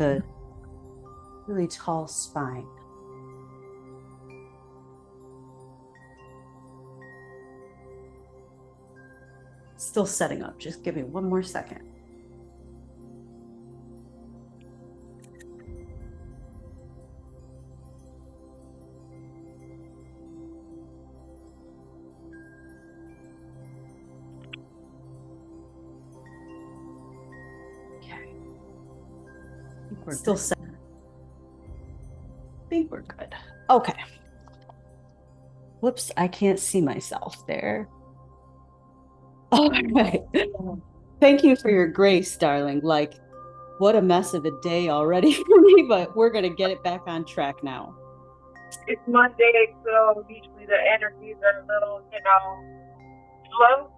the really tall spine. Still setting up. Just give me one more second. Okay. Still set. I think we're good. Okay. Whoops, I can't see myself there. All right. Thank you for your grace, darling. Like, what a mess of a day already for me, but we're going to get it back on track now. It's Monday, so usually the energies are a little, slow.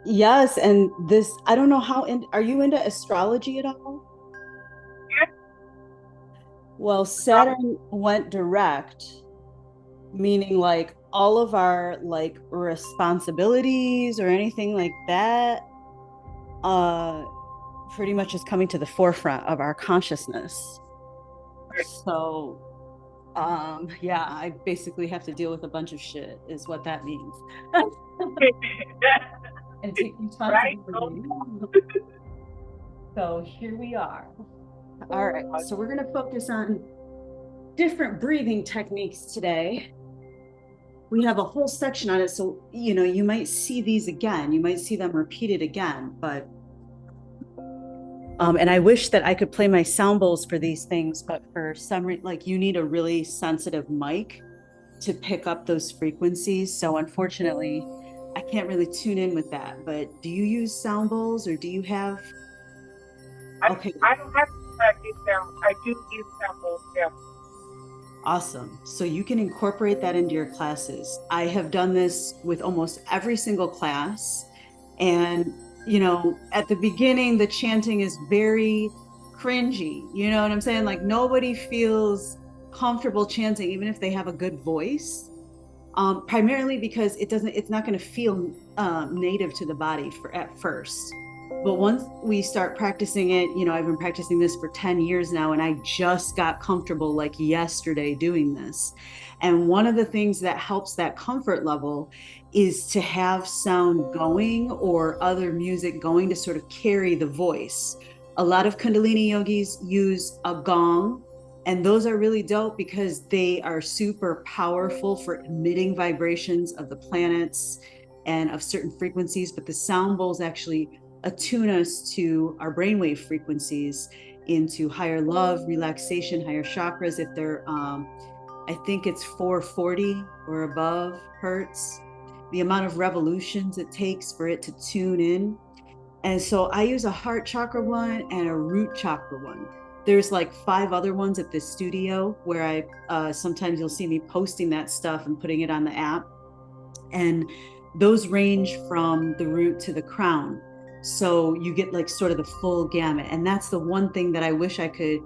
Yes, and this, I don't know are you into astrology at all? Yeah. Well, Saturn went direct, meaning like all of our like responsibilities or anything like that, pretty much is coming to the forefront of our consciousness. So, yeah, I basically have to deal with a bunch of shit, is what that means. And take responsibility. So here we are. All right, so we're going to focus on different breathing techniques today. We have a whole section on it, so you might see these again, you might see them repeated again, but and I wish that I could play my sound bowls for these things, but for some reason, like, you need a really sensitive mic to pick up those frequencies. So unfortunately, I can't really tune in with that. But do you use sound bowls, or do you have? Okay. I don't have to practice sound. I do use sound bowls, yeah. Awesome. So you can incorporate that into your classes. I have done this with almost every single class. And, at the beginning, the chanting is very cringy. You know what I'm saying? Like, nobody feels comfortable chanting, even if they have a good voice. Primarily because it's not going to feel native to the body at first. But once we start practicing it, I've been practicing this for 10 years now, and I just got comfortable like yesterday doing this. And one of the things that helps that comfort level is to have sound going or other music going to sort of carry the voice. A lot of Kundalini yogis use a gong, and those are really dope because they are super powerful for emitting vibrations of the planets and of certain frequencies. But the sound bowls actually attune us to our brainwave frequencies, into higher love, relaxation, higher chakras. If they're, I think it's 440 or above hertz, the amount of revolutions it takes for it to tune in. And so I use a heart chakra one and a root chakra one. There's like 5 other ones at the studio where sometimes you'll see me posting that stuff and putting it on the app. And those range from the root to the crown. So you get like sort of the full gamut. And that's the one thing that I wish I could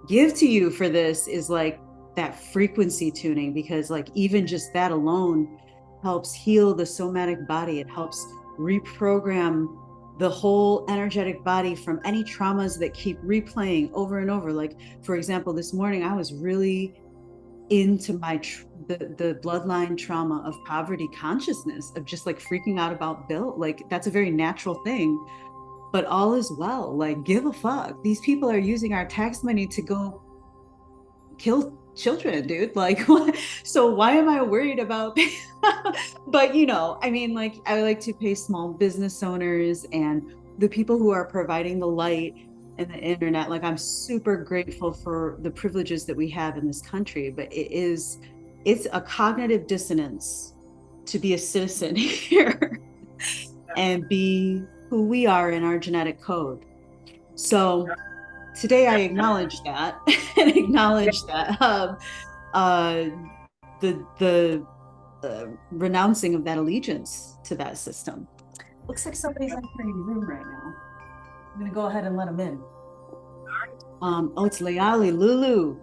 give to you for this, is like that frequency tuning, because like even just that alone helps heal the somatic body. It helps reprogram the whole energetic body from any traumas that keep replaying over and over. Like, for example, this morning I was really into the bloodline trauma of poverty consciousness, of just like freaking out about bill. Like, that's a very natural thing, but all is well. Like, give a fuck. These people are using our tax money to go kill children, dude. Like, what? So why am I worried about but I mean, like, I like to pay small business owners and the people who are providing the light and the internet. Like, I'm super grateful for the privileges that we have in this country, but it's a cognitive dissonance to be a citizen here and be who we are in our genetic code. So today I acknowledge that and acknowledge that the renouncing of that allegiance to that system. Looks like somebody's entering the room right now. I'm gonna go ahead and let them in. Oh, it's Leali Lulu.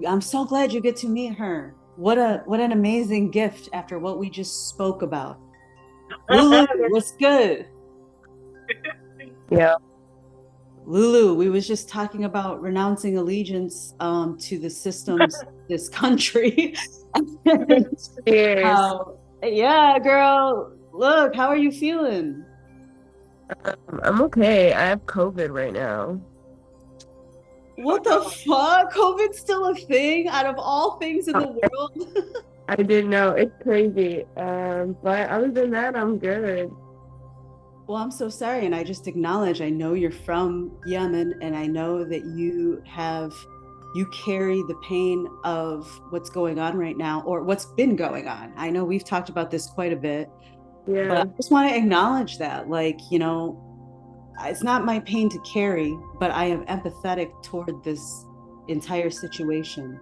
I'm so glad you get to meet her. What an amazing gift after what we just spoke about. Lulu, what's good? Yeah. Lulu, we was just talking about renouncing allegiance to the systems, this country. Cheers. Yeah, girl. Look, how are you feeling? I'm okay. I have COVID right now. Oh What the no. fuck? COVID's still a thing out of all things in Oh, the world. I didn't know. It's crazy. But other than that, I'm good. Well, I'm so sorry. And I just acknowledge, I know you're from Yemen, and I know that you carry the pain of what's going on right now or what's been going on. I know we've talked about this quite a bit, but I Yeah. just want to acknowledge that, like, it's not my pain to carry, but I am empathetic toward this entire situation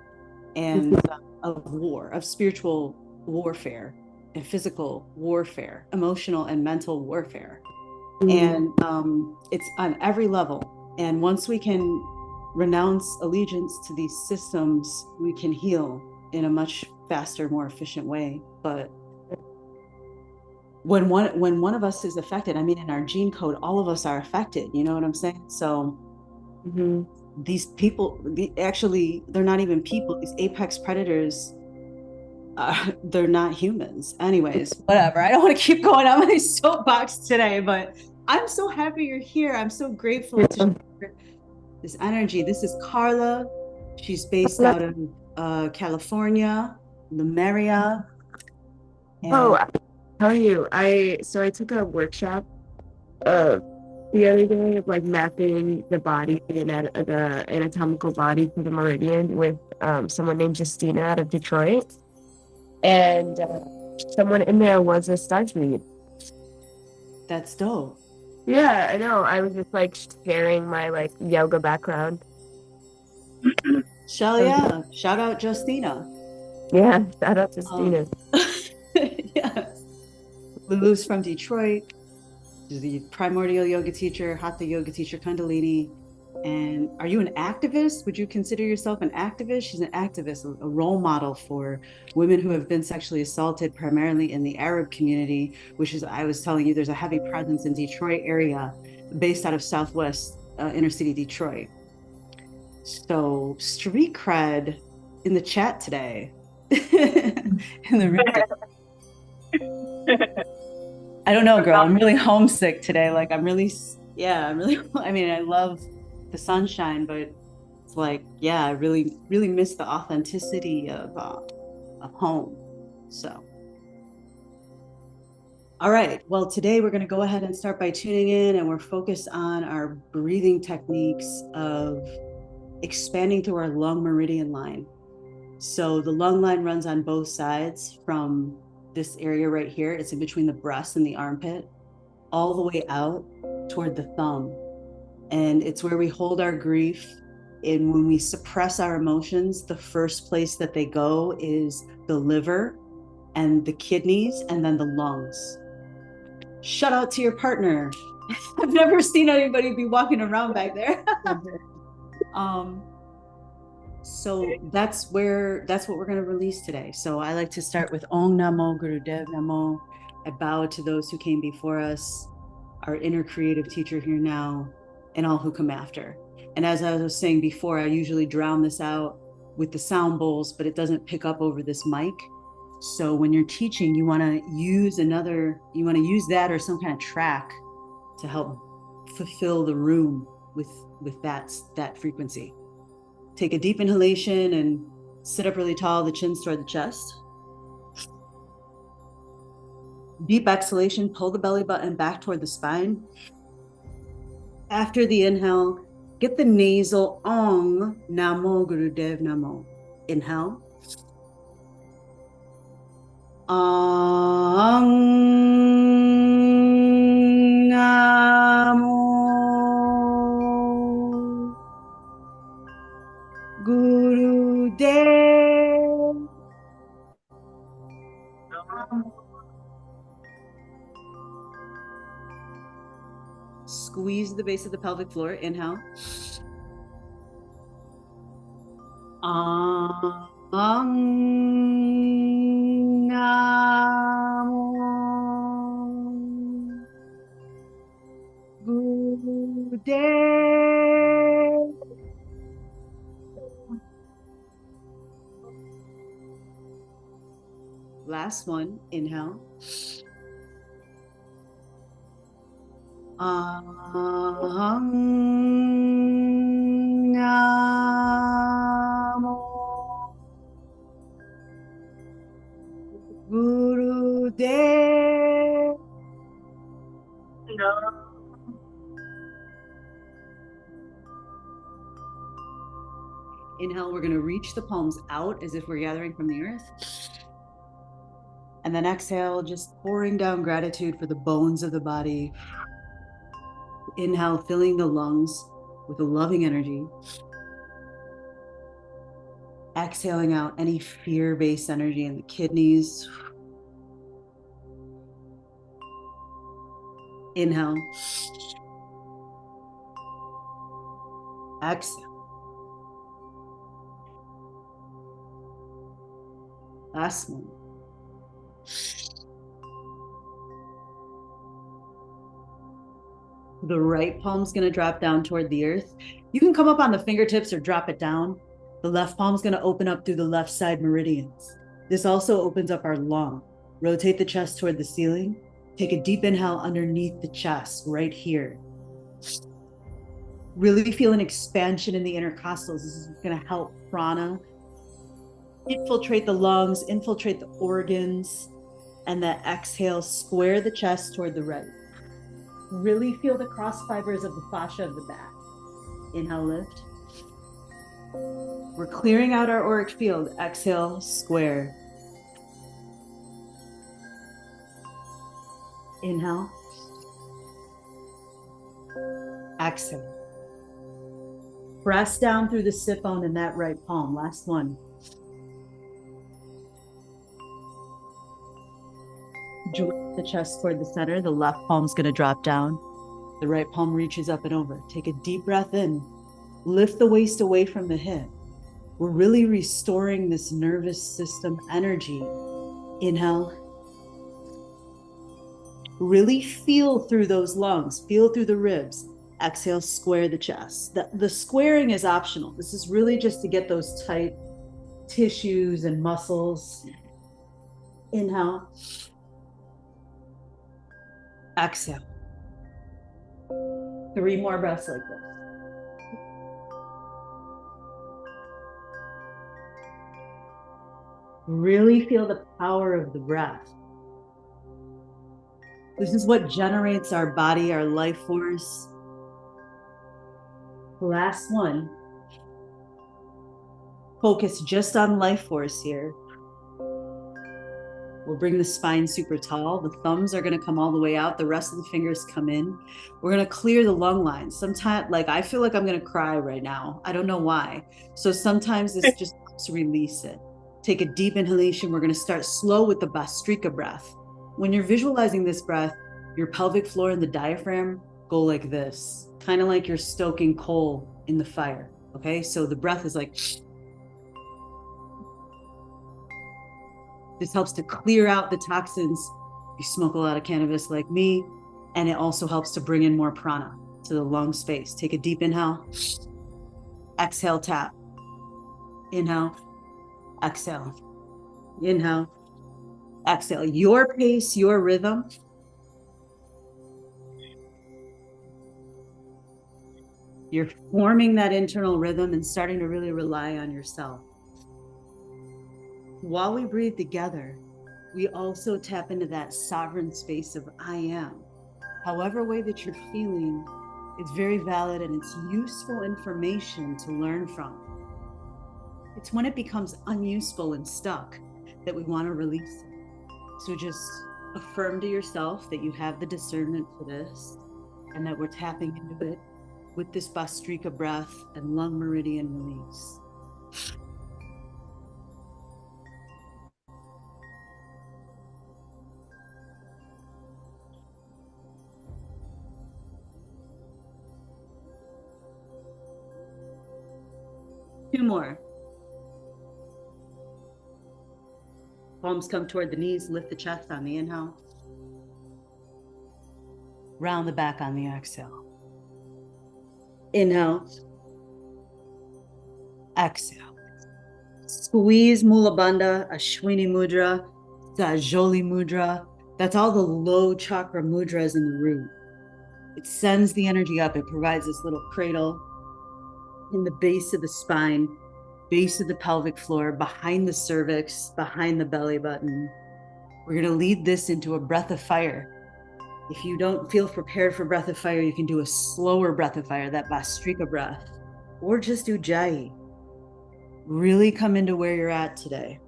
and of war, of spiritual warfare and physical warfare, emotional and mental warfare. Mm, And it's on every level. And once we can renounce allegiance to these systems, we can heal in a much faster, more efficient way. But when one of us is affected, I mean, in our gene code, all of us are affected. You know what I'm saying? So mhm. these people, actually, they're not even people. These apex predators, they're not humans. Anyways, whatever. I don't want to keep going on my soapbox today, but I'm so happy you're here. I'm so grateful to Yeah. share this energy. This is Carla. She's based out of California, Lemuria, Oh, and I tell you, I took a workshop uh the other day of like mapping the body and the anatomical body for the meridian with someone named Justina out of Detroit, and someone in there was a Starseed. that's dope. Yeah, I know. I was just like sharing my like yoga background. Shell, I was yeah. Shout out Justina. Yeah, shout out to Um, Stina. yes. Lulu's from Detroit. She's the primordial yoga teacher, hatha yoga teacher, Kundalini. And are you an activist? Would you consider yourself an activist? She's an activist, a role model for women who have been sexually assaulted, primarily in the Arab community, which is, I was telling you, there's a heavy presence in Detroit area, based out of Southwest inner city Detroit. So street cred in the chat today, in the reading. I don't know, girl. I'm really homesick today. Like, I'm really, yeah, I'm really, I mean, I love the sunshine, but it's like, yeah, I really, really miss the authenticity of home. So, all right. Well, today we're going to go ahead and start by tuning in, and we're focused on our breathing techniques of expanding through our lung meridian line. So the lung line runs on both sides from this area right here. It's in between the breast and the armpit, all the way out toward the thumb. And it's where we hold our grief. And when we suppress our emotions, the first place that they go is the liver and the kidneys and then the lungs. Shout out to your partner. I've never seen anybody be walking around back there. um, so that's what we're going to release today. So I like to start with Om Namo Gurudev Namo. I bow to those who came before us, our inner creative teacher here now, and all who come after. And as I was saying before, I usually drown this out with the sound bowls, but it doesn't pick up over this mic. So when you're teaching, you want to use that or some kind of track to help fulfill the room with that frequency. Take a deep inhalation and sit up really tall, the chin's toward the chest. Deep exhalation, pull the belly button back toward the spine. After the inhale, get the nasal Ong Namo Gurudev Namo. Inhale. Ong Namo Gurudev. Squeeze the base of the pelvic floor. Inhale. Ang Namo Gurudev last one. Inhale. Aham Namo Gurudev. No. Inhale, we're going to reach the palms out as if we're gathering from the earth. And then exhale, just pouring down gratitude for the bones of the body. Inhale, filling the lungs with a loving energy. Exhaling out any fear-based energy in the kidneys. Inhale. Exhale. Last one. The right palm's going to drop down toward the earth. You can come up on the fingertips or drop it down. The left palm's going to open up through the left side meridians. This also opens up our lung. Rotate the chest toward the ceiling. Take a deep inhale underneath the chest, right here. Really feel an expansion in the intercostals. This is going to help prana infiltrate the lungs, infiltrate the organs, and that exhale, square the chest toward the right. Really feel the cross fibers of the fascia of the back. Inhale, lift. We're clearing out our auric field. Exhale, square. Inhale. Exhale. Press down through the sit bone in that right palm. Last one. Draw the chest toward the center. The left palm's going to drop down. The right palm reaches up and over. Take a deep breath in. Lift the waist away from the hip. We're really restoring this nervous system energy. Inhale. Really feel through those lungs. Feel through the ribs. Exhale, square the chest. The squaring is optional. This is really just to get those tight tissues and muscles. Inhale. Exhale. 3 more breaths like this. Really feel the power of the breath. This is what generates our body, our life force. Last one. Focus just on life force here. We'll bring the spine super tall. The thumbs are going to come all the way out. The rest of the fingers come in. We're going to clear the lung lines. Sometimes, like, I feel like I'm going to cry right now. I don't know why. So sometimes this just helps release it. Take a deep inhalation. We're going to start slow with the Bhastrika breath. When you're visualizing this breath, your pelvic floor and the diaphragm go like this, kind of like you're stoking coal in the fire. Okay, so the breath is like, this helps to clear out the toxins if you smoke a lot of cannabis like me, and it also helps to bring in more prana to the lung space. Take a deep inhale, exhale, tap, inhale, exhale, inhale, exhale. Your pace, your rhythm. You're forming that internal rhythm and starting to really rely on yourself. While we breathe together, we also tap into that sovereign space of I am. However way that you're feeling, it's very valid and it's useful information to learn from. It's when it becomes unuseful and stuck that we want to release it. So just affirm to yourself that you have the discernment for this and that we're tapping into it with this Bhastrika breath and lung meridian release. Two more. Palms come toward the knees, lift the chest on the inhale. Round the back on the exhale. Inhale. Exhale. Squeeze Mula Bandha, Ashwini Mudra. Joli mudra. That's all the low chakra mudras in the root. It sends the energy up. It provides this little cradle in the base of the spine, base of the pelvic floor, behind the cervix, behind the belly button. We're going to lead this into a breath of fire. If you don't feel prepared for breath of fire, you can do a slower breath of fire, that Vastrika breath, or just Ujjayi. Really come into where you're at today.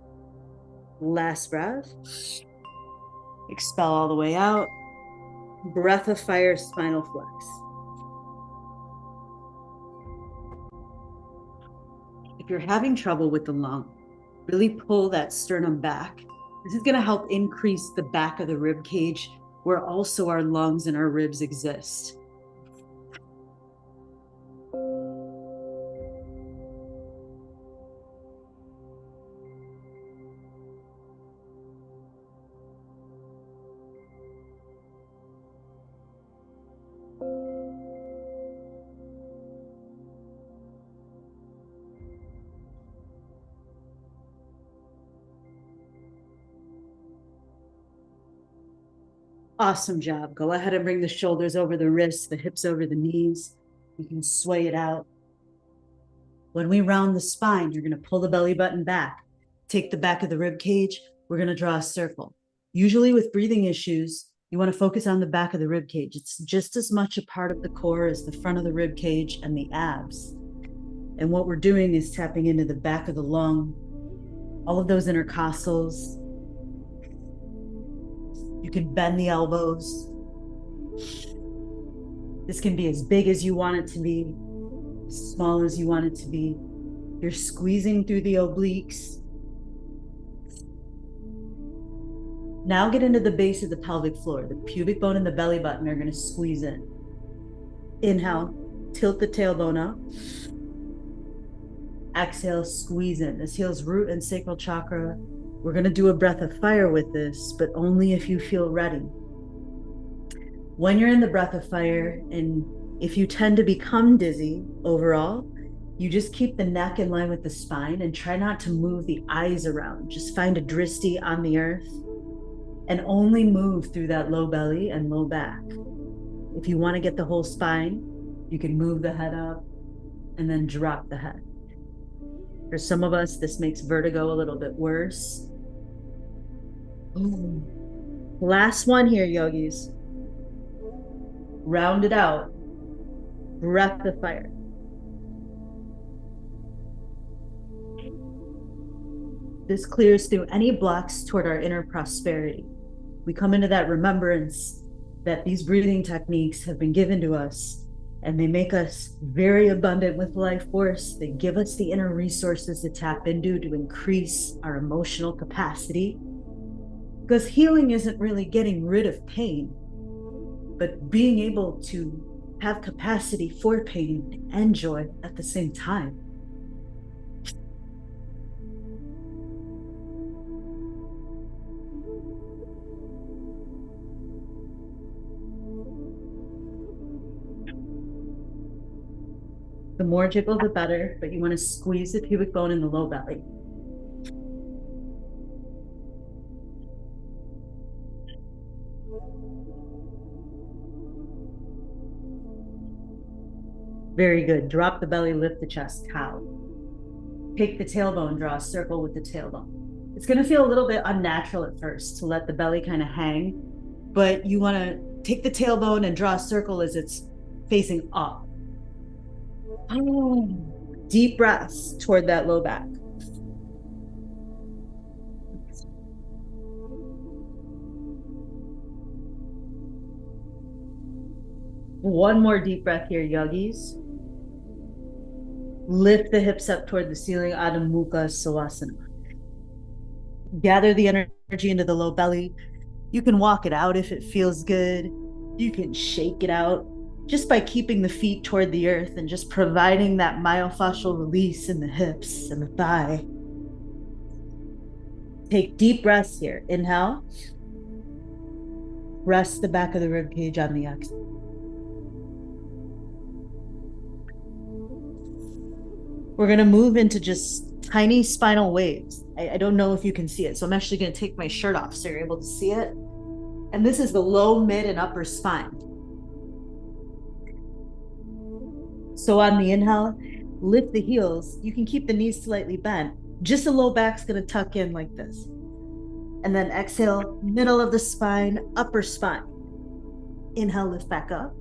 Last breath. Expel all the way out. Breath of fire, spinal flex. If you're having trouble with the lung, really pull that sternum back. This is going to help increase the back of the rib cage, where also our lungs and our ribs exist. Awesome job. Go ahead and bring the shoulders over the wrists, the hips over the knees. You can sway it out. When we round the spine, you're going to pull the belly button back. Take the back of the rib cage. We're going to draw a circle. Usually with breathing issues, you want to focus on the back of the rib cage. It's just as much a part of the core as the front of the rib cage and the abs. And what we're doing is tapping into the back of the lung, all of those intercostals. You can bend the elbows. This can be as big as you want it to be, as small as you want it to be. You're squeezing through the obliques. Now get into the base of the pelvic floor. The pubic bone and the belly button are going to squeeze in. Inhale, tilt the tailbone up. Exhale, squeeze in. This heals root and sacral chakra. We're going to do a breath of fire with this, but only if you feel ready. When you're in the breath of fire, and if you tend to become dizzy overall, you just keep the neck in line with the spine and try not to move the eyes around. Just find a drishti on the earth and only move through that low belly and low back. If you want to get the whole spine, you can move the head up and then drop the head. For some of us, this makes vertigo a little bit worse. Ooh. Last one here, yogis. Round it out. Breath of fire. This clears through any blocks toward our inner prosperity. We come into that remembrance that these breathing techniques have been given to us, and they make us very abundant with life force. They give us the inner resources to tap into to increase our emotional capacity. Because healing isn't really getting rid of pain, but being able to have capacity for pain and joy at the same time. The more jiggle, the better, but you want to squeeze the pubic bone in the low belly. Very good. Drop the belly, lift the chest, cow. Take the tailbone, draw a circle with the tailbone. It's going to feel a little bit unnatural at first to let the belly kind of hang, but you want to take the tailbone and draw a circle as it's facing up. Deep breaths toward that low back. One more deep breath here, yogis. Lift the hips up toward the ceiling, Adho Mukha Savasana. Gather the energy into the low belly. You can walk it out if it feels good. You can shake it out just by keeping the feet toward the earth and just providing that myofascial release in the hips and the thigh. Take deep breaths here. Inhale. Rest the back of the rib cage on the exhale. We're going to move into just tiny spinal waves. I don't know if you can see it. So I'm actually going to take my shirt off so you're able to see it. And this is the low, mid, and upper spine. So on the inhale, lift the heels. You can keep the knees slightly bent. Just the low back's going to tuck in like this. And then exhale, middle of the spine, upper spine. Inhale, lift back up.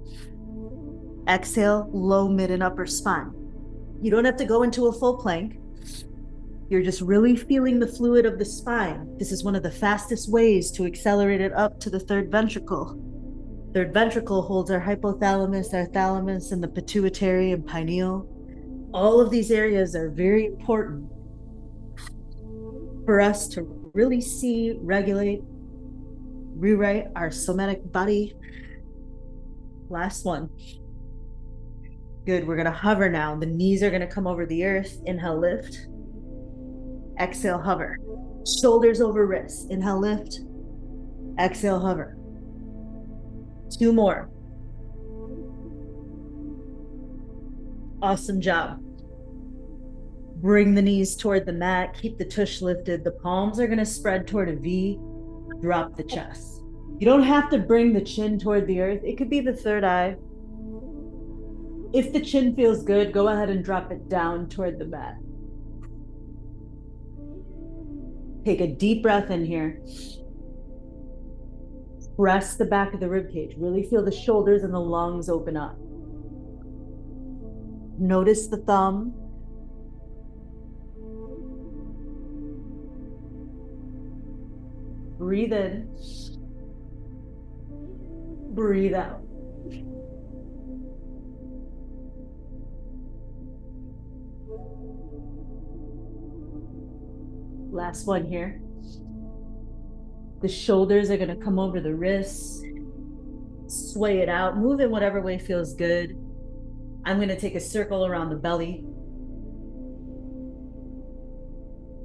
Exhale, low, mid, and upper spine. You don't have to go into a full plank. You're just really feeling the fluid of the spine. This is one of the fastest ways to accelerate it up to the third ventricle. Third ventricle holds our hypothalamus, our thalamus, and the pituitary and pineal. All of these areas are very important for us to really see, regulate, rewrite our somatic body. Last one. Good. We're going to hover now. The knees are going to come over the earth. Inhale, lift. Exhale, hover. Shoulders over wrists. Inhale, lift. Exhale, hover. 2 more. Awesome job. Bring the knees toward the mat. Keep the tush lifted. The palms are going to spread toward a V. Drop the chest. You don't have to bring the chin toward the earth. It could be the third eye. If the chin feels good, go ahead and drop it down toward the mat. Take a deep breath in here. Press the back of the rib cage. Really feel the shoulders and the lungs open up. Notice the thumb. Breathe in. Breathe out. Last one here. The shoulders are going to come over the wrists. Sway it out. Move in whatever way feels good. I'm going to take a circle around the belly.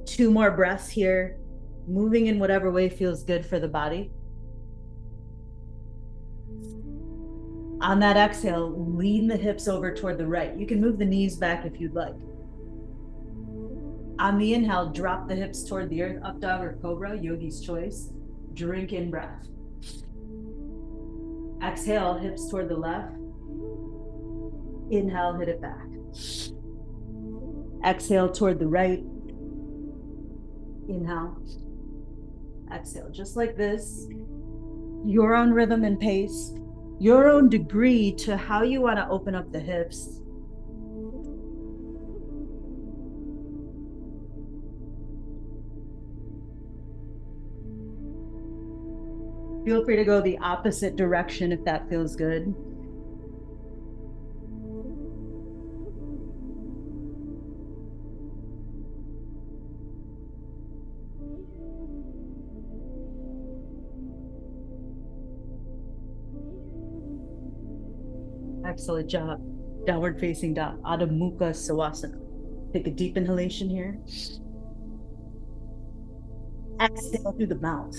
2 more breaths here. Moving in whatever way feels good for the body. On that exhale, lean the hips over toward the right. You can move the knees back if you'd like. On the inhale, drop the hips toward the earth, up dog or cobra, yogi's choice. Drink in breath. Exhale, hips toward the left. Inhale, hit it back. Exhale toward the right. Inhale. Exhale, just like this. Your own rhythm and pace, your own degree to how you want to open up the hips. Feel free to go the opposite direction if that feels good. Excellent job. Downward facing dog, Adho Mukha Savasana. Take a deep inhalation here. Exhale through the mouth.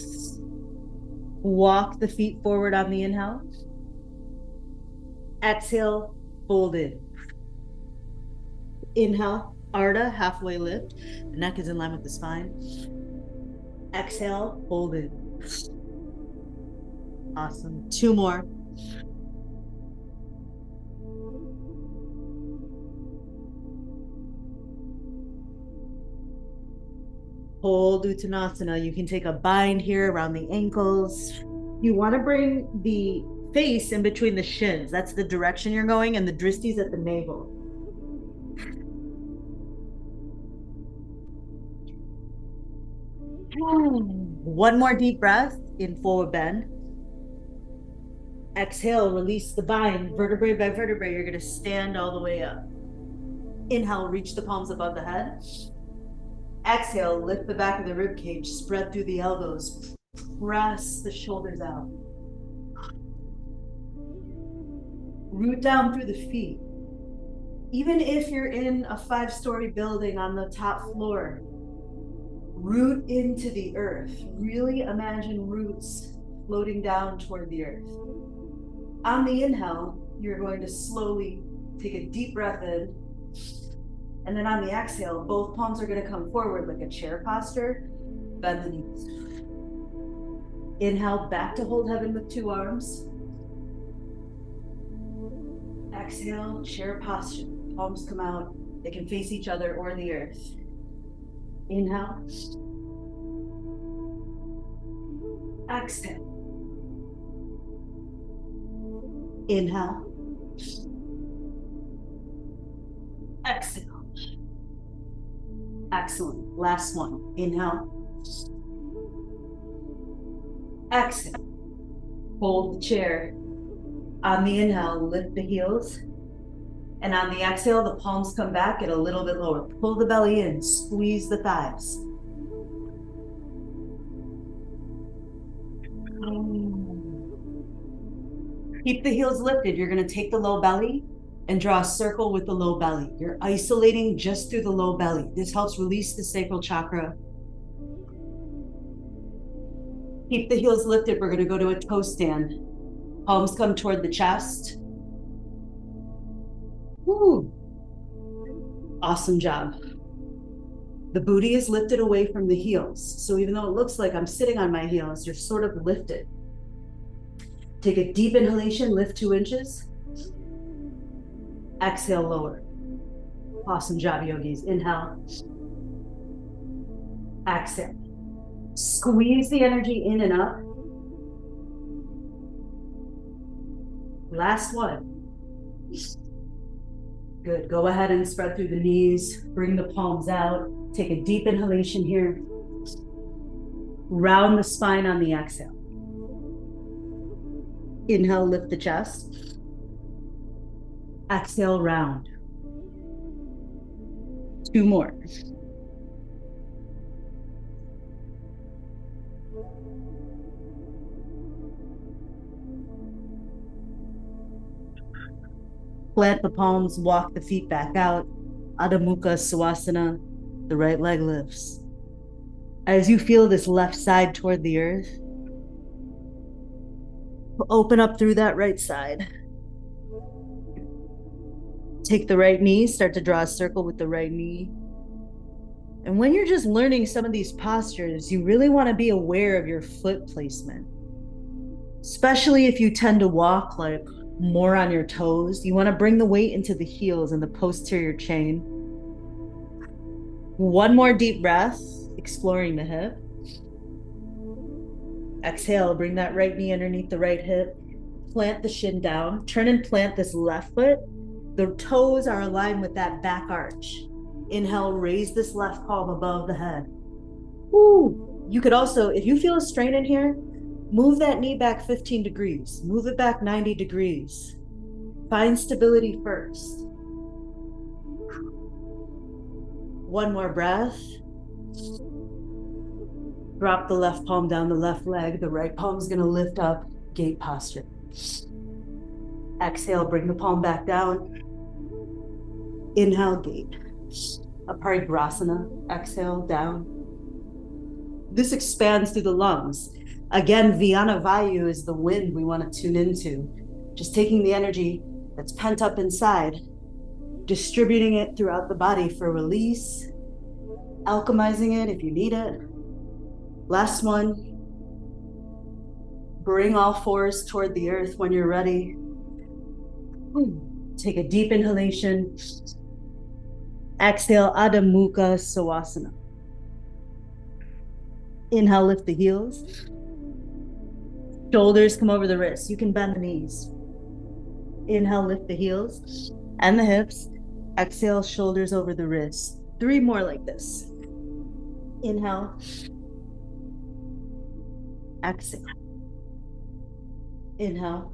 Walk the feet forward on the inhale. Exhale, folded. Inhale, Ardha, halfway lift. The neck is in line with the spine. Exhale, folded. Awesome. 2 more. Hold Uttanasana. You can take a bind here around the ankles. You want to bring the face in between the shins. That's the direction you're going, and the dristi's at the navel. One more deep breath in forward bend. Exhale, release the bind. Vertebrae by vertebrae, you're going to stand all the way up. Inhale, reach the palms above the head. Exhale, lift the back of the rib cage, spread through the elbows, press the shoulders out. Root down through the feet. Even if you're in a 5-story building on the top floor, root into the earth. Really imagine roots floating down toward the earth. On the inhale, you're going to slowly take a deep breath in. And then on the exhale, both palms are going to come forward like a chair posture. Bend the knees. Inhale, back to hold heaven with 2 arms. Exhale, chair posture. Palms come out. They can face each other or the earth. Inhale. Exhale. Inhale. Exhale. Excellent. Last one. Inhale. Exhale. Hold the chair. On the inhale, lift the heels. And on the exhale, the palms come back, get a little bit lower. Pull the belly in, squeeze the thighs. Keep the heels lifted. You're going to take the low belly and draw a circle with the low belly. You're isolating just through the low belly. This helps release the sacral chakra. Keep the heels lifted. We're going to go to a toe stand. Palms come toward the chest. Woo. Awesome job. The booty is lifted away from the heels. So even though it looks like I'm sitting on my heels, you're sort of lifted. Take a deep inhalation, lift 2 inches. Exhale, lower. Awesome job, yogis. Inhale. Exhale. Squeeze the energy in and up. Last one. Good. Go ahead and spread through the knees. Bring the palms out. Take a deep inhalation here. Round the spine on the exhale. Inhale, lift the chest. Exhale, round. 2 more. Plant the palms, walk the feet back out. Adho Mukha Svanasana, the right leg lifts. As you feel this left side toward the earth, open up through that right side. Take the right knee, start to draw a circle with the right knee. And when you're just learning some of these postures, you really want to be aware of your foot placement. Especially if you tend to walk like more on your toes. You want to bring the weight into the heels and the posterior chain. 1 more deep breath, exploring the hip. Exhale, bring that right knee underneath the right hip. Plant the shin down. Turn and plant this left foot. The toes are aligned with that back arch. Inhale, raise this left palm above the head. Woo. You could also, if you feel a strain in here, move that knee back 15 degrees. Move it back 90 degrees. Find stability first. 1 more breath. Drop the left palm down the left leg. The right palm's going to lift up, gate posture. Exhale, bring the palm back down. Inhale, gate. A Parigrasana. Exhale, down. This expands through the lungs. Again, Vyana Vayu is the wind we want to tune into. Just taking the energy that's pent up inside, distributing it throughout the body for release, alchemizing it if you need it. Last one. Bring all 4s toward the earth when you're ready. Take a deep inhalation. Exhale, Adho Mukha Svanasana. Inhale, lift the heels. Shoulders come over the wrists. You can bend the knees. Inhale, lift the heels and the hips. Exhale, shoulders over the wrists. 3 more like this. Inhale. Exhale. Inhale.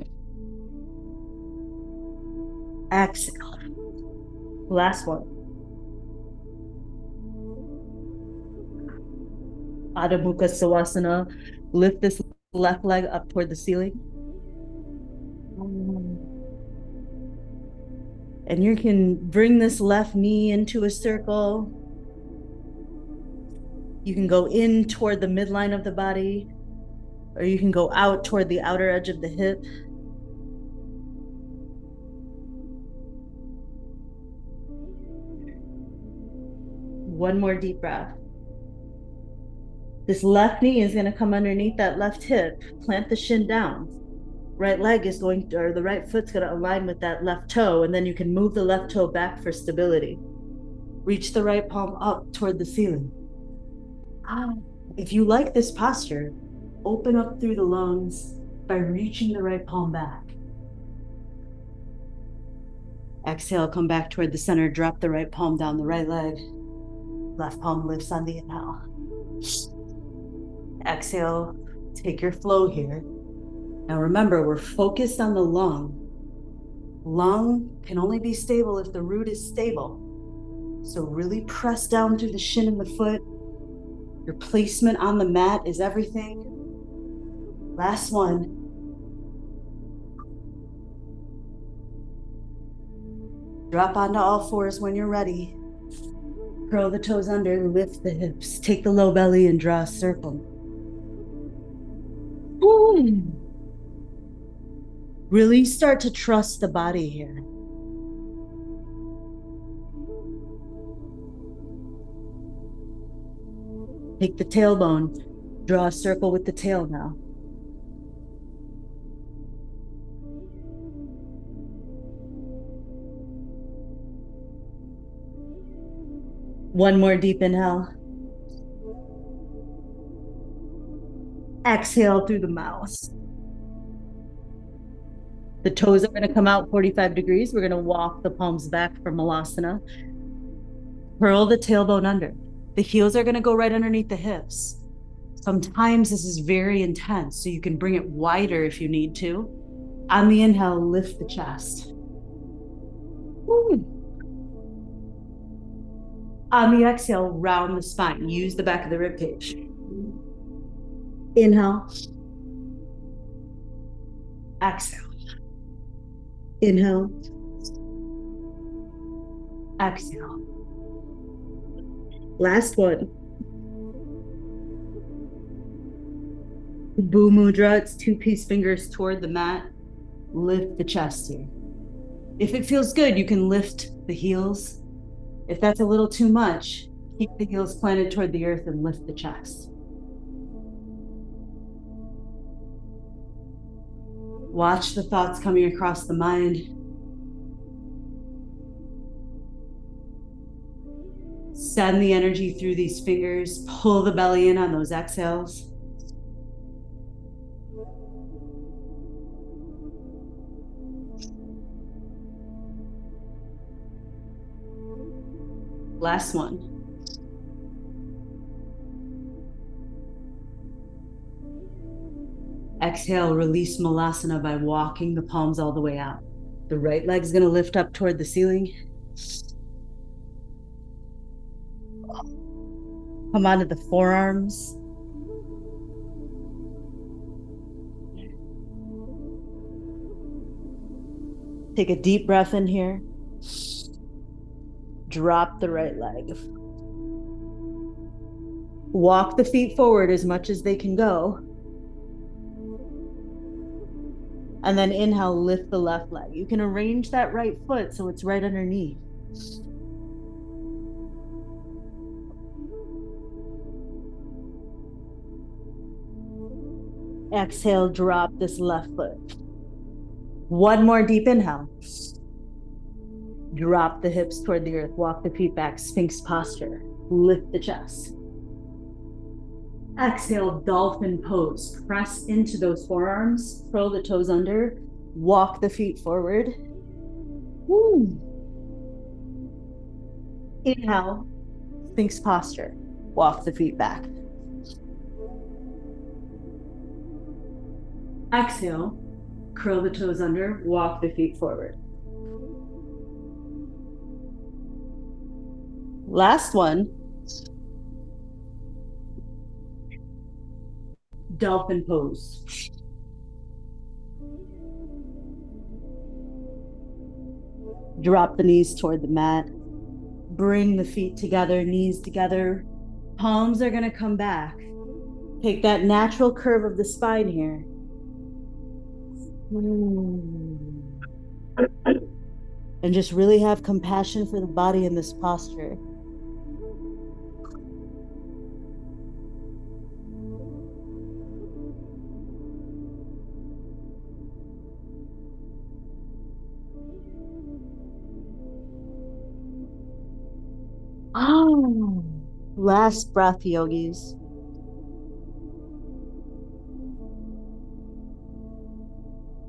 Exhale. Last one. Adho Mukha Svanasana. Lift this left leg up toward the ceiling. And you can bring this left knee into a circle. You can go in toward the midline of the body, or you can go out toward the outer edge of the hip. One more deep breath. This left knee is going to come underneath that left hip. Plant the shin down. Right leg is going to, or the right foot's going to align with that left toe, and then you can move the left toe back for stability. Reach the right palm up toward the ceiling. If you like this posture, open up through the lungs by reaching the right palm back. Exhale, come back toward the center, drop the right palm down the right leg. Left palm lifts on the inhale. Exhale, take your flow here. Now remember, we're focused on the lung. Lung can only be stable if the root is stable. So really press down through the shin and the foot. Your placement on the mat is everything. Last one. Drop onto all fours when you're ready. Curl the toes under, lift the hips. Take the low belly and draw a circle. Ooh. Really start to trust the body here. Take the tailbone, draw a circle with the tail now. One more deep inhale. Exhale through the mouth. The toes are going to come out 45 degrees. We're going to walk the palms back for Malasana. Curl the tailbone under. The heels are going to go right underneath the hips. Sometimes this is very intense, so you can bring it wider if you need to. On the inhale, lift the chest. Woo. On the exhale, round the spine. Use the back of the rib cage. Inhale. Exhale. Inhale. Exhale. Last one. Bhu Mudra, it's 2 peace fingers toward the mat. Lift the chest here. If it feels good, you can lift the heels. If that's a little too much, keep the heels planted toward the earth and lift the chest. Watch the thoughts coming across the mind. Send the energy through these fingers. Pull the belly in on those exhales. Last one. Exhale, release Malasana by walking the palms all the way out. The right leg's going to lift up toward the ceiling. Come onto the forearms. Take a deep breath in here. Drop the right leg. Walk the feet forward as much as they can go. And then inhale, lift the left leg. You can arrange that right foot so it's right underneath. Exhale, drop this left foot. One more deep inhale. Drop the hips toward the earth. Walk the feet back, Sphinx posture. Lift the chest. Exhale, dolphin pose. Press into those forearms. Curl the toes under. Walk the feet forward. Woo. Inhale, Sphinx posture. Walk the feet back. Exhale, curl the toes under. Walk the feet forward. Last one. Dolphin pose. Drop the knees toward the mat. Bring the feet together, knees together. Palms are going to come back. Take that natural curve of the spine here. And just really have compassion for the body in this posture. Oh, last breath, yogis.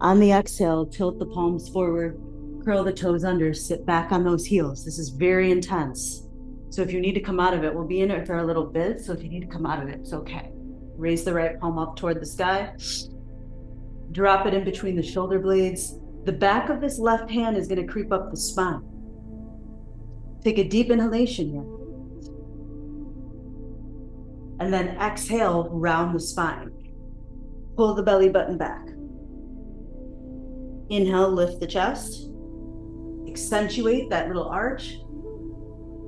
On the exhale, tilt the palms forward, curl the toes under, sit back on those heels. This is very intense. So if you need to come out of it, we'll be in it for a little bit. So if you need to come out of it, it's okay. Raise the right palm up toward the sky. Drop it in between the shoulder blades. The back of this left hand is going to creep up the spine. Take a deep inhalation here. And then exhale, round the spine. Pull the belly button back. Inhale, lift the chest. Accentuate that little arch.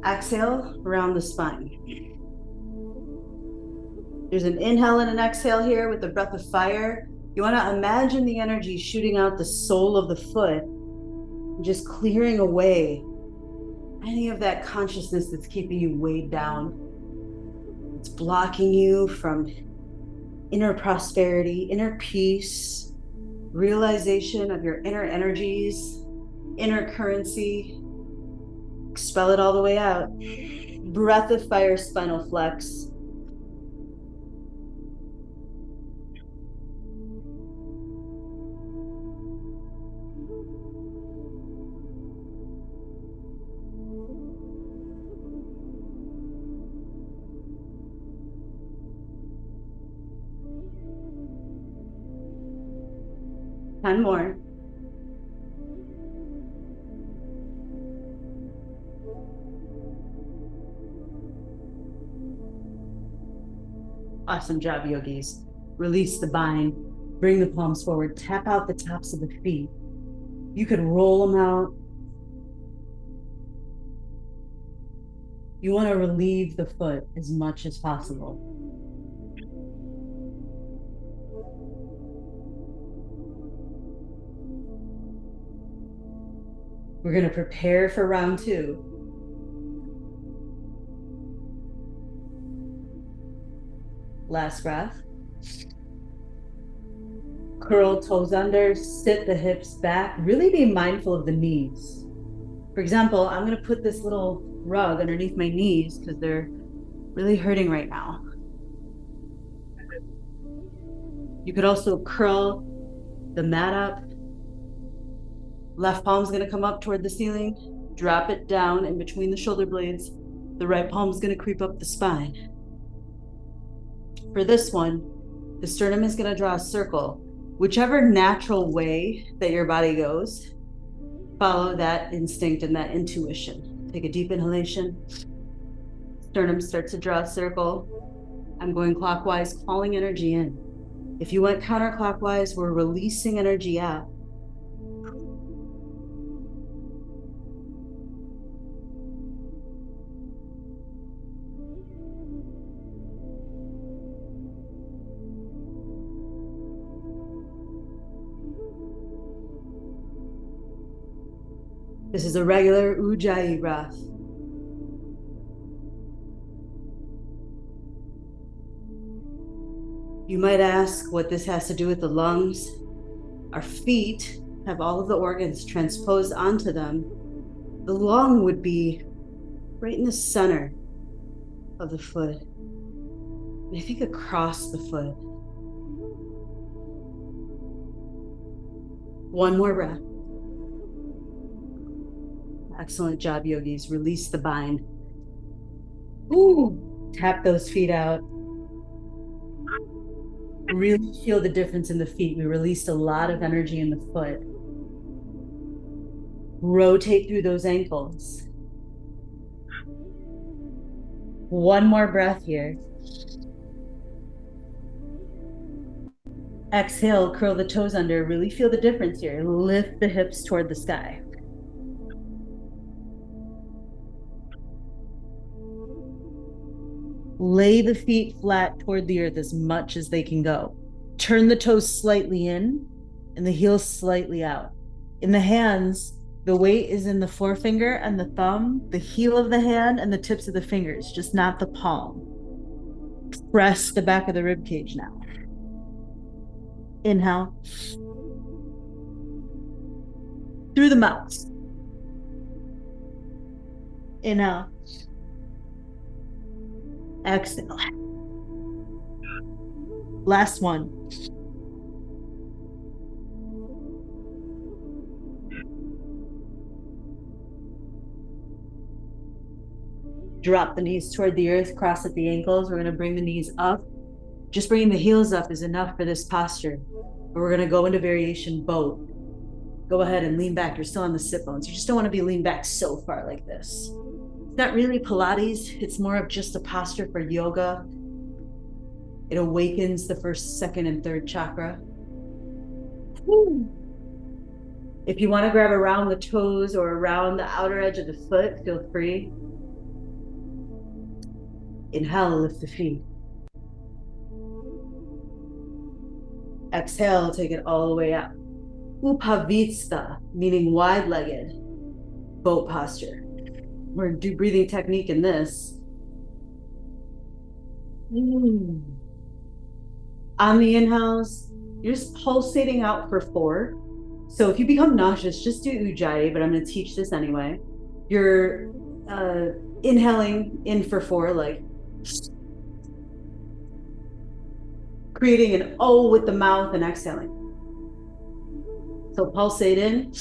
Exhale, round the spine. There's an inhale and an exhale here with the breath of fire. You want to imagine the energy shooting out the sole of the foot, just clearing away any of that consciousness that's keeping you weighed down. It's blocking you from inner prosperity, inner peace, realization of your inner energies, inner currency. Expel it all the way out. Breath of fire, spinal flex. Ten more. Awesome job, yogis. Release the bind. Bring the palms forward. Tap out the tops of the feet. You could roll them out. You want to relieve the foot as much as possible. We're going to prepare for round 2. Last breath. Curl toes under, sit the hips back. Really be mindful of the knees. For example, I'm going to put this little rug underneath my knees because they're really hurting right now. You could also curl the mat up. Left palm's going to come up toward the ceiling. Drop it down in between the shoulder blades. The right palm's going to creep up the spine. For this one, the sternum is going to draw a circle. Whichever natural way that your body goes, follow that instinct and that intuition. Take a deep inhalation. Sternum starts to draw a circle. I'm going clockwise, calling energy in. If you went counterclockwise, we're releasing energy out. This is a regular Ujjayi breath. You might ask what this has to do with the lungs. Our feet have all of the organs transposed onto them. The lung would be right in the center of the foot. And I think across the foot. One more breath. Excellent job, yogis. Release the bind. Ooh, tap those feet out. Really feel the difference in the feet. We released a lot of energy in the foot. Rotate through those ankles. One more breath here. Exhale, curl the toes under. Really feel the difference here. Lift the hips toward the sky. Lay the feet flat toward the earth as much as they can go. Turn the toes slightly in and the heels slightly out. In the hands, the weight is in the forefinger and the thumb, the heel of the hand and the tips of the fingers, just not the palm. Press the back of the rib cage now. Inhale. Through the mouth. Inhale. Exhale. Last one. Drop the knees toward the earth, cross at the ankles. We're going to bring the knees up. Just bringing the heels up is enough for this posture. We're going to go into variation boat. Go ahead and lean back. You're still on the sit bones. You just don't want to be leaned back so far like this. It's not really Pilates. It's more of just a posture for yoga. It awakens the first, second, and third chakra. If you want to grab around the toes or around the outer edge of the foot, feel free. Inhale, lift the feet. Exhale, take it all the way up. Upavitsa, meaning wide-legged, boat posture. We're going to do breathing technique in this. On the inhales, you're just pulsating out for 4. So if you become nauseous, just do Ujjayi, but I'm going to teach this anyway. You're inhaling in for 4, like creating an O with the mouth and exhaling. So pulsate in,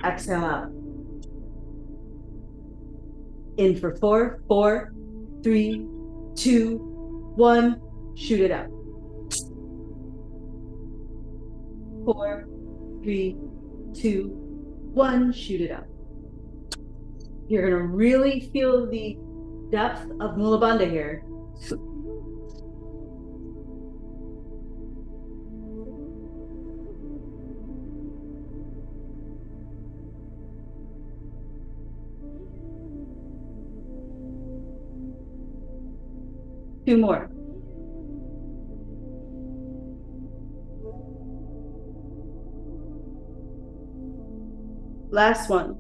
exhale out. In for 4, 4, 3, 2, 1, shoot it out. 4, 3, 2, 1, shoot it out. You're going to really feel the depth of Mula Bandha here. Two more. Last one.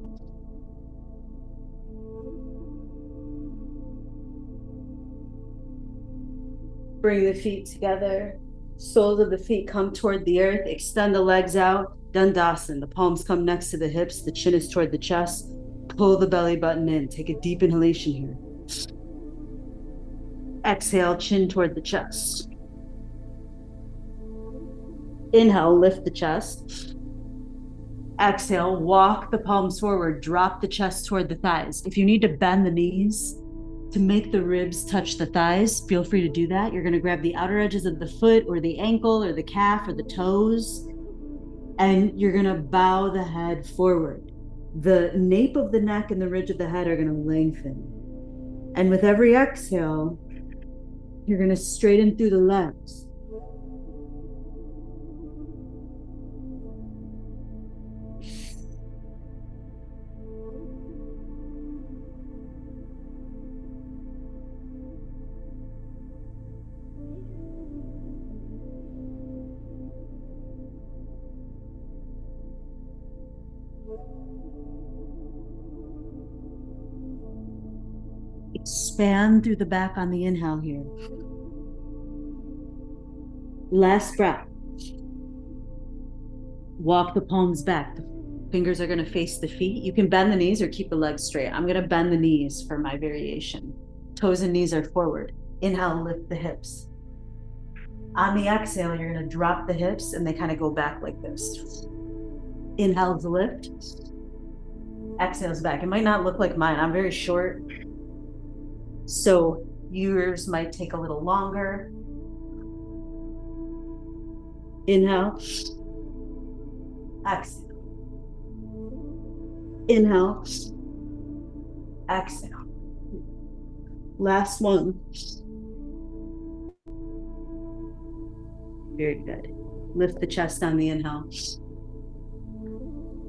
Bring the feet together. Soles of the feet come toward the earth. Extend the legs out. Dandasana. The palms come next to the hips. The chin is toward the chest. Pull the belly button in. Take a deep inhalation here. Exhale, chin toward the chest. Inhale, lift the chest. Exhale, walk the palms forward. Drop the chest toward the thighs. If you need to bend the knees to make the ribs touch the thighs, feel free to do that. You're going to grab the outer edges of the foot or the ankle or the calf or the toes, and you're going to bow the head forward. The nape of the neck and the ridge of the head are going to lengthen. And with every exhale, you're going to straighten through the legs. Expand through the back on the inhale here. Last breath. Walk the palms back. The fingers are going to face the feet. You can bend the knees or keep the legs straight. I'm going to bend the knees for my variation. Toes and knees are forward. Inhale, lift the hips. On the exhale, you're going to drop the hips and they kind of go back like this. Inhale to lift. Exhales back. It might not look like mine. I'm very short, so yours might take a little longer. Inhale. Exhale. Inhale. Exhale. Last one. Very good. Lift the chest on the inhale.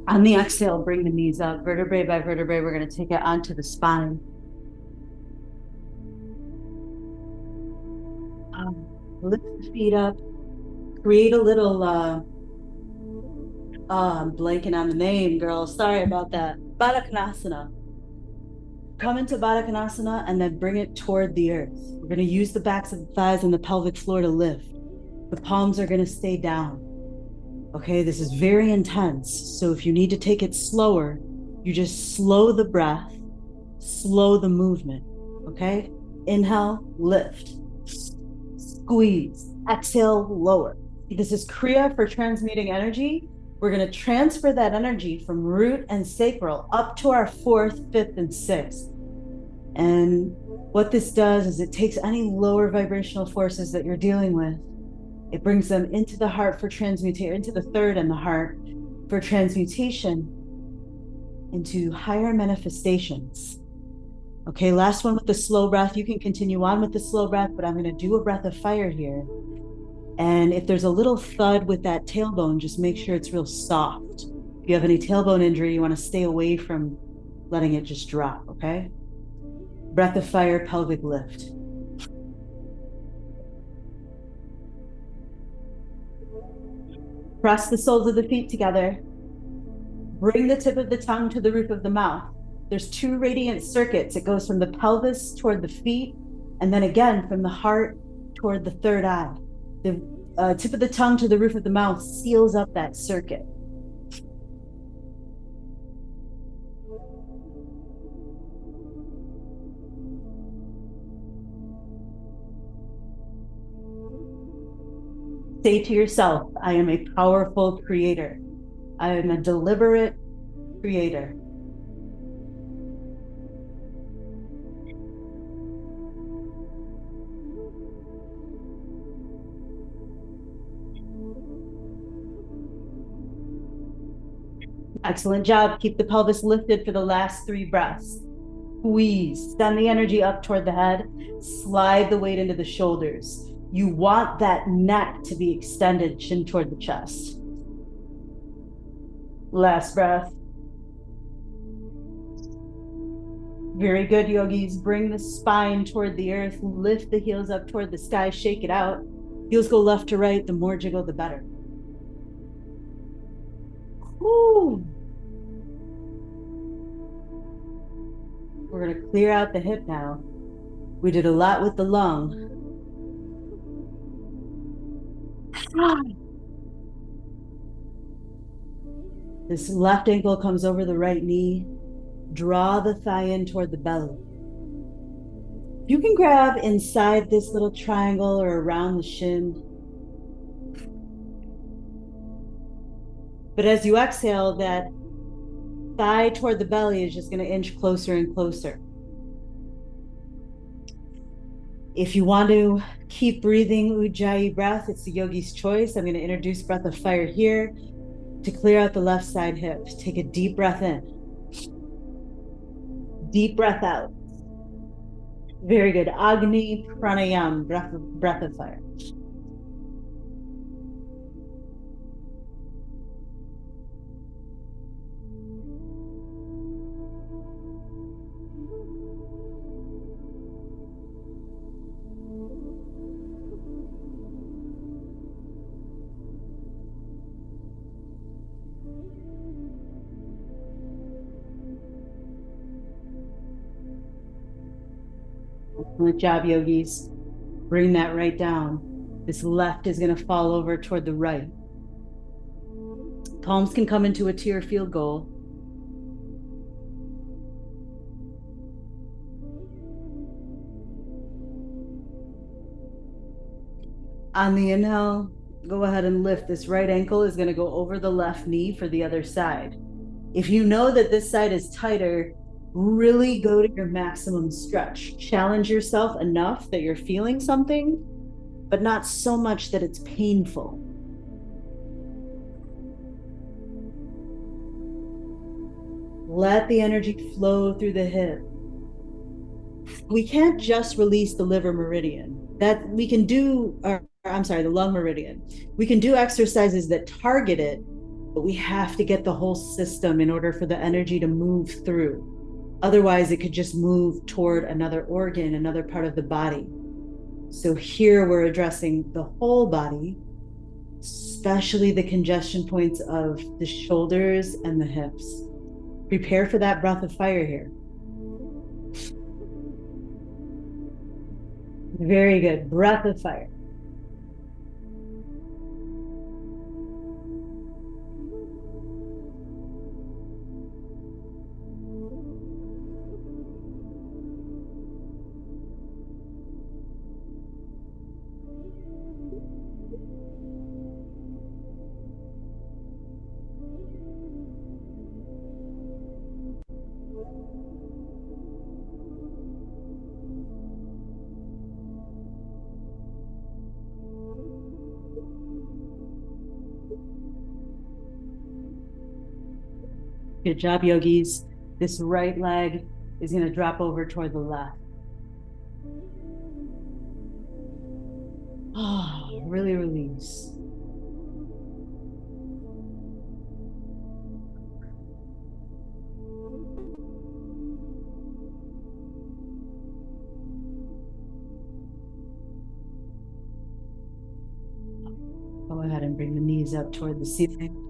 On the exhale, bring the knees up. Vertebrae by vertebrae, we're going to take it onto the spine. Lift the feet up. Create a little, I'm blanking on the name, girl. Sorry about that. Baddha Konasana. Come into Baddha Konasana and then bring it toward the earth. We're going to use the backs of the thighs and the pelvic floor to lift. The palms are going to stay down. Okay, this is very intense. So if you need to take it slower, you just slow the breath, slow the movement. Okay. Inhale, lift, squeeze, exhale, lower. This is Kriya for transmuting energy. We're going to transfer that energy from root and sacral up to our fourth, fifth, and sixth. And what this does is it takes any lower vibrational forces that you're dealing with, it brings them into the heart for transmutation, into the third and the heart for transmutation into higher manifestations. Okay, last one with the slow breath. You can continue on with the slow breath, but I'm going to do a breath of fire here. And if there's a little thud with that tailbone, just make sure it's real soft. If you have any tailbone injury, you want to stay away from letting it just drop, okay? Breath of fire, pelvic lift. Press the soles of the feet together. Bring the tip of the tongue to the roof of the mouth. There's 2 radiant circuits. It goes from the pelvis toward the feet, and then again from the heart toward the third eye. The tip of the tongue to the roof of the mouth seals up that circuit. Say to yourself, I am a powerful creator. I am a deliberate creator. Excellent job. Keep the pelvis lifted for the last 3 breaths. Squeeze, send the energy up toward the head, slide the weight into the shoulders. You want that neck to be extended, chin toward the chest. Last breath. Very good, yogis. Bring the spine toward the earth, lift the heels up toward the sky, shake it out. Heels go left to right. The more jiggle, the better. Woo. We're going to clear out the hip now. We did a lot with the lung. This left ankle comes over the right knee. Draw the thigh in toward the belly. You can grab inside this little triangle or around the shin. But as you exhale, that thigh toward the belly is just going to inch closer and closer. If you want to keep breathing Ujjayi breath, it's the yogi's choice. I'm going to introduce breath of fire here to clear out the left side hip. Take a deep breath in. Deep breath out. Very good. Agni Pranayama, breath of fire. Excellent job, yogis. Bring that right down. This left is going to fall over toward the right. Palms can come into a tear field goal. On the inhale, go ahead and lift. This right ankle is going to go over the left knee for the other side. If you know that this side is tighter, really go to your maximum stretch. Challenge yourself enough that you're feeling something, but not so much that it's painful. Let the energy flow through the hip. We can't just release the liver meridian. That we can do, the lung meridian. We can do exercises that target it, but we have to get the whole system in order for the energy to move through. Otherwise, it could just move toward another organ, another part of the body. So here we're addressing the whole body, especially the congestion points of the shoulders and the hips. Prepare for that breath of fire here. Very good. Breath of fire. Good job, yogis. This right leg is going to drop over toward the left. Oh, really release. Go ahead and bring the knees up toward the ceiling.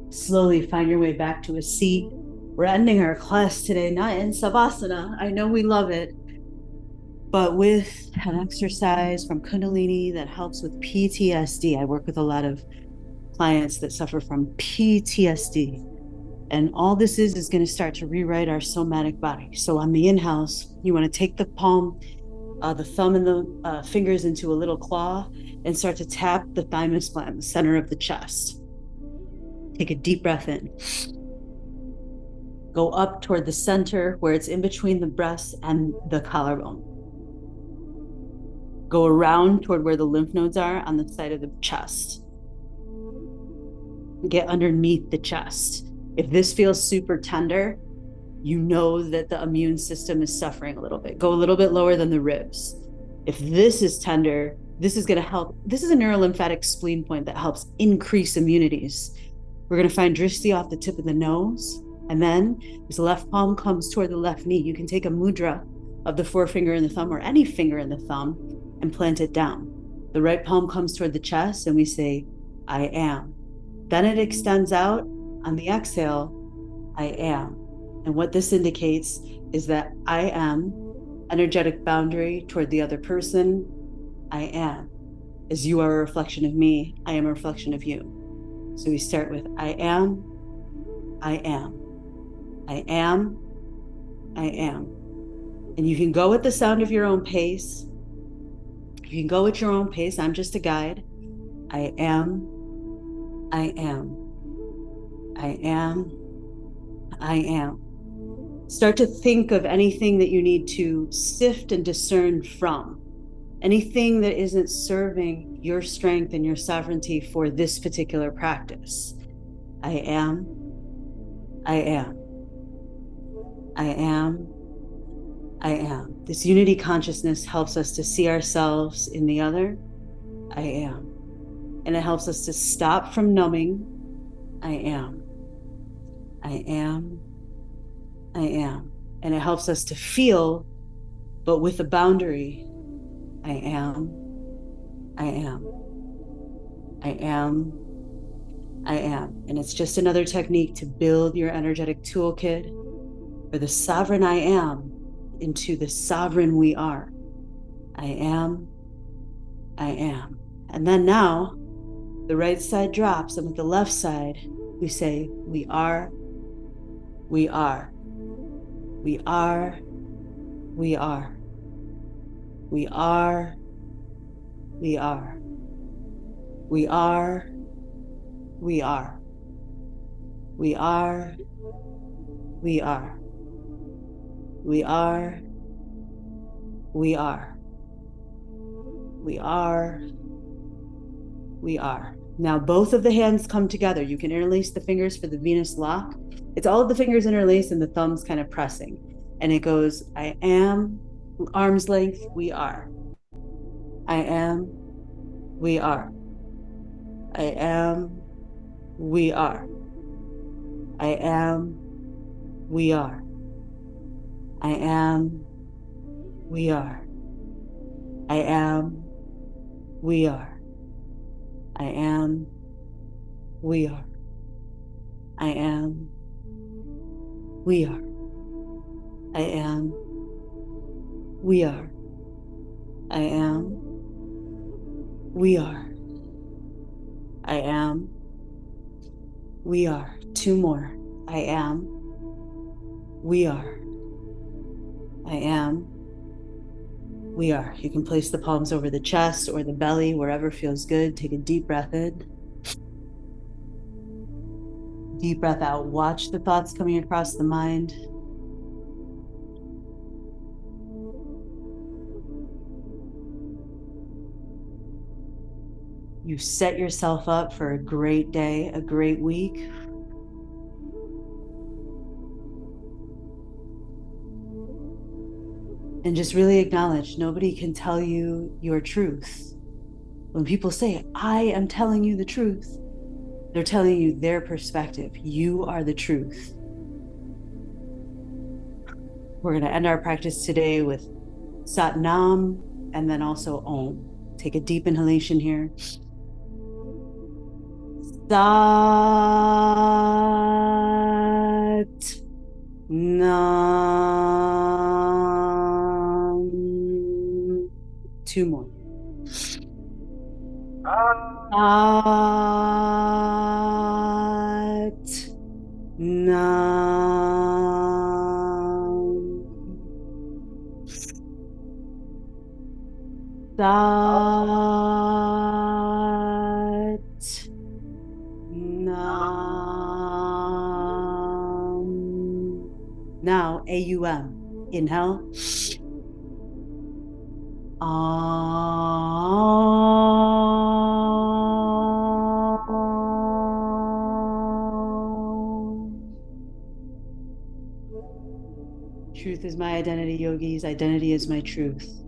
Slowly find your way back to a seat. We're ending our class today, not in Savasana. I know we love it, but with an exercise from Kundalini that helps with PTSD. I work with a lot of clients that suffer from PTSD. And all this is going to start to rewrite our somatic body. So on the in-house, you want to take the palm, the thumb and the fingers into a little claw and start to tap the thymus gland, the center of the chest. Take a deep breath in. Go up toward the center where it's in between the breast and the collarbone. Go around toward where the lymph nodes are on the side of the chest. Get underneath the chest. If this feels super tender, you know that the immune system is suffering a little bit. Go a little bit lower than the ribs. If this is tender, this is going to help. This is a neurolymphatic spleen point that helps increase immunities. We're going to find drishti off the tip of the nose. And then this left palm comes toward the left knee. You can take a mudra of the forefinger and the thumb or any finger in the thumb and plant it down. The right palm comes toward the chest and we say, I am. Then it extends out on the exhale, I am. And what this indicates is that I am energetic boundary toward the other person. I am. As you are a reflection of me, I am a reflection of you. So we start with I am, I am, I am, I am. And you can go at the sound of your own pace. You can go at your own pace. I'm just a guide. I am, I am, I am, I am. Start to think of anything that you need to sift and discern from. Anything that isn't serving your strength and your sovereignty for this particular practice. I am, I am, I am, I am. This unity consciousness helps us to see ourselves in the other. I am. And it helps us to stop from numbing. I am, I am, I am. And it helps us to feel, but with a boundary. I am, I am, I am, I am. And it's just another technique to build your energetic toolkit for the sovereign I am into the sovereign we are. I am, I am. And then now the right side drops, and with the left side, we say, we are, we are, we are, we are. We are, we are, we are, we are, we are, we are, we are, we are, we are, we are. Now both of the hands come together. You can interlace the fingers for the Venus lock. It's all of the fingers interlaced and the thumbs kind of pressing. And it goes, I am, arm's length, we are. I am, we are. I am, we are. I am, we are. I am, we are. I am, we are. I am, we are. I am, we are. I am, we are. I am, we are. I am, we are. Two more. I am, we are. I am, we are. You can place the palms over the chest or the belly, wherever feels good. Take a deep breath in. Deep breath out. Watch the thoughts coming across the mind. You set yourself up for a great day, a great week. And just really acknowledge nobody can tell you your truth. When people say, I am telling you the truth, they're telling you their perspective. You are the truth. We're going to end our practice today with Sat Nam and then also Om. Take a deep inhalation here. Sat Nam. Two more. Sat Nam. Sat Nam. Now, AUM. Inhale. Truth is my identity, yogis. Identity is my truth.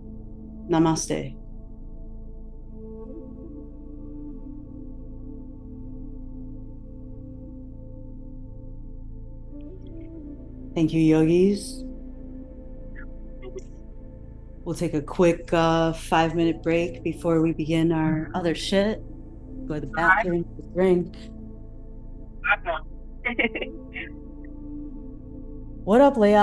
Namaste. Thank you, yogis. We'll take a quick 5-minute break before we begin our other shit. Go to the bathroom, drink. What up, Leah?